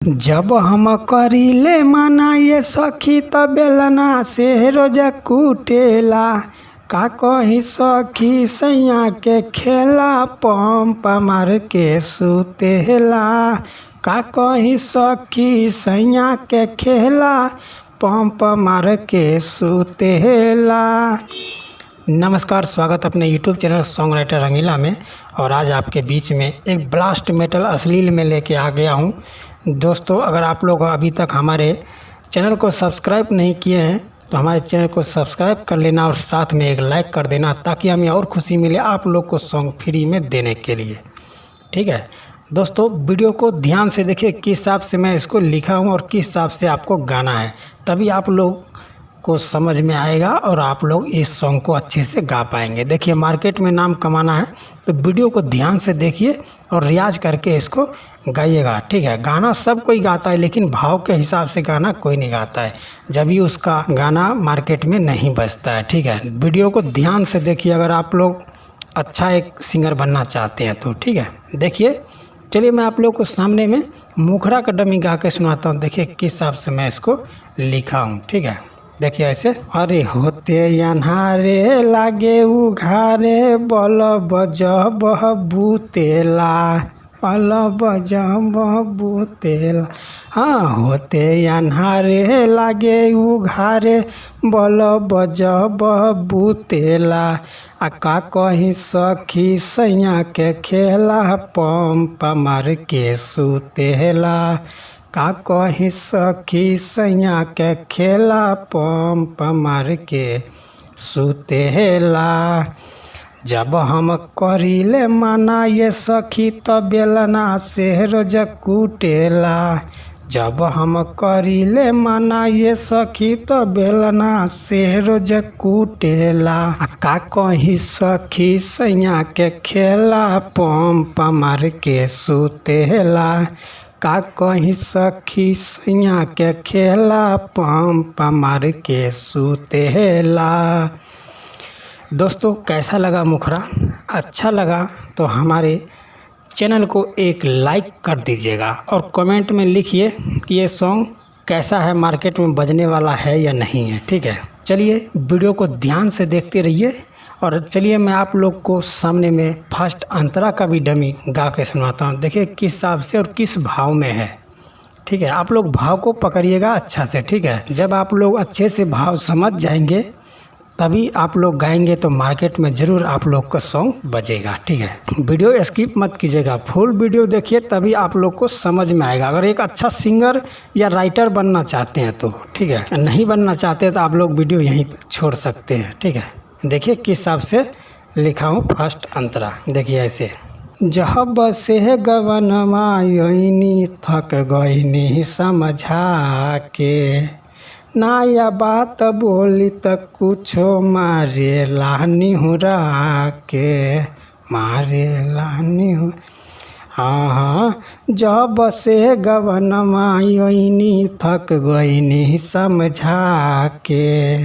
जब हम करीले मना ये सखी त बेलना से रोज कुटेला। का कही सखी सैया के खेला पंप मार के सुतेला। का कही सखी सैया के खेला पंप मार के सुतेला। नमस्कार, स्वागत अपने यूट्यूब चैनल सॉन्ग राइटर रंगीला में। और आज आपके बीच में एक ब्लास्ट मेटल अश्लील में लेके आ गया हूँ। दोस्तों, अगर आप लोग अभी तक हमारे चैनल को सब्सक्राइब नहीं किए हैं तो हमारे चैनल को सब्सक्राइब कर लेना और साथ में एक लाइक कर देना, ताकि हमें और खुशी मिले आप लोग को सॉन्ग फ्री में देने के लिए। ठीक है दोस्तों, वीडियो को ध्यान से देखिए किस हिसाब से मैं इसको लिखा हूँ और किस हिसाब से आपको गाना है, तभी आप लोग को समझ में आएगा और आप लोग इस सॉन्ग को अच्छे से गा पाएंगे। देखिए, मार्केट में नाम कमाना है तो वीडियो को ध्यान से देखिए और रियाज करके इसको गाइएगा। ठीक है, गाना सब कोई गाता है, लेकिन भाव के हिसाब से गाना कोई नहीं गाता है, जब भी उसका गाना मार्केट में नहीं बजता है। ठीक है, वीडियो को ध्यान से देखिए अगर आप लोग अच्छा एक सिंगर बनना चाहते हैं तो। ठीक है, देखिए, चलिए मैं आप लोग को सामने में मुखरा का डमी गा के सुनाता हूँ। देखिए किस हिसाब से मैं इसको लिखा हूँ। ठीक है, देखिए ऐसे। अरे होते अन्हारे लागे उघारे बल बजब बूतेला, बल बजब बूतेला। हाँ, होते अन्हारे लागे उघारे बल बजब बूतेला। आ का कहीं सखी सैया के खेला पंप मार के सुतेला। का कही सखी सैया के खेला पंप मार के सुतेला। जब हम करीले मना ये सखी त बेलना से रोज कुटेला। जब हम करीले मना ये सखी त बेलना से रोज कुटेला। का कही सखी सैया के खेला पंप मार के सुतेला। का कहीं सखी सैया के खेला पंप मार के सुतेला। दोस्तों, कैसा लगा मुखरा? अच्छा लगा तो हमारे चैनल को एक लाइक कर दीजिएगा और कमेंट में लिखिए कि ये सॉन्ग कैसा है, मार्केट में बजने वाला है या नहीं है। ठीक है, चलिए वीडियो को ध्यान से देखते रहिए। और चलिए मैं आप लोग को सामने में फर्स्ट अंतरा का भी डमी गा के सुनाता हूँ। देखिए किस हिसाब से और किस भाव में है। ठीक है, आप लोग भाव को पकड़िएगा अच्छा से। ठीक है, जब आप लोग अच्छे से भाव समझ जाएंगे तभी आप लोग गाएंगे तो मार्केट में ज़रूर आप लोग का सॉन्ग बजेगा। ठीक है, वीडियो स्किप मत कीजिएगा, फुल वीडियो देखिए तभी आप लोग को समझ में आएगा। अगर एक अच्छा सिंगर या राइटर बनना चाहते हैं तो ठीक है, नहीं बनना चाहते तो आप लोग वीडियो यहीं पर छोड़ सकते हैं। ठीक है, देखिए किस हिसाब से लिखा हूँ फर्स्ट अंतरा। देखिए ऐसे। जब से गवनमा योनी थक गईनी समझा के, नया बात बोली त कुछो मारे लानी हुरा के, मारे लानी हो। हाँ, जब से गवनमा योनी थक गईनी समझा के,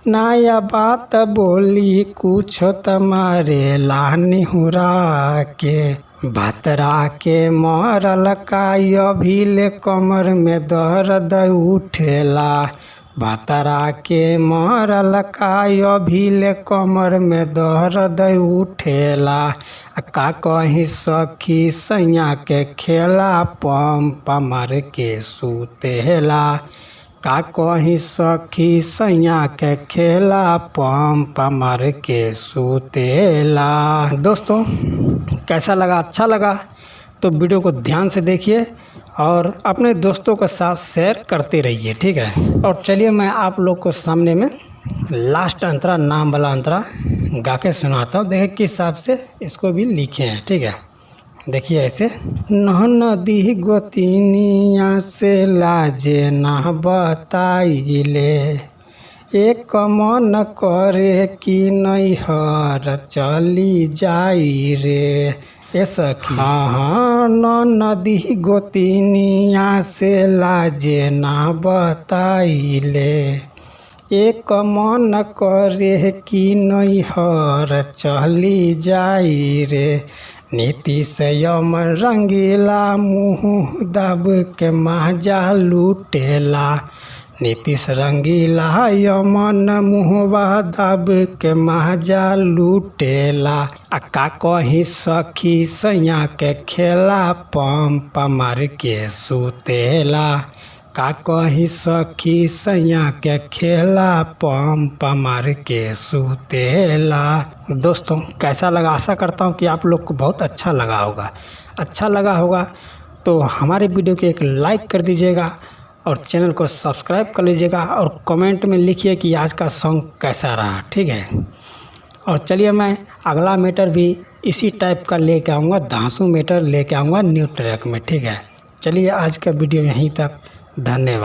नया बात बोली कुछ तमारे लानी हुरा के। भतरा के मरल का अभिले कमर में दर्द उठेला। भतरा के मरल का अभिले कमर में दर्द उठेला। का कहीं सखी सैया के खेला पंप मार के सुतेला। का कहीं सखी सैया के खेला पंप मार के सुतेला। दोस्तों, कैसा लगा? अच्छा लगा तो वीडियो को ध्यान से देखिए और अपने दोस्तों के साथ शेयर करते रहिए। ठीक है, और चलिए मैं आप लोग को सामने में लास्ट अंतरा, नाम वाला अंतरा गा के सुनाता हूँ। देखिए किस हिसाब से इसको भी लिखे हैं। ठीक है, देखिए ऐसे। नदी गोतिनिया से लाजे ना बताइले, एक मन करे कि नैहर चली जाई रे। ए सखी। हाँ, नदी गोतिनिया से लाजे ना बताइले, एक मन करे कि नैहर चली जाई रे। नीतीश यमन रंगीला मुँह दब के माजा लूटेला। नीतीश रंगीला यमन मुँहवा दब के माजा लूटेला। आ का कहीं सखी सैया के खेला पंप मार के सुतेला। का कहीं सखी सैया के खेला पंप मार के सुतेला। दोस्तों कैसा लगा, आशा करता हूँ कि आप लोग को बहुत अच्छा लगा होगा। अच्छा लगा होगा तो हमारे वीडियो को एक लाइक कर दीजिएगा और चैनल को सब्सक्राइब कर लीजिएगा और कमेंट में लिखिए कि आज का सॉन्ग कैसा रहा, ठीक है। और चलिए मैं अगला मैटर भी इसी टाइप का लेके आऊँगा, धांसू मैटर लेके आऊँगा न्यू ट्रैक में, ठीक है। चलिए आज का वीडियो यहीं तक, धन्यवाद।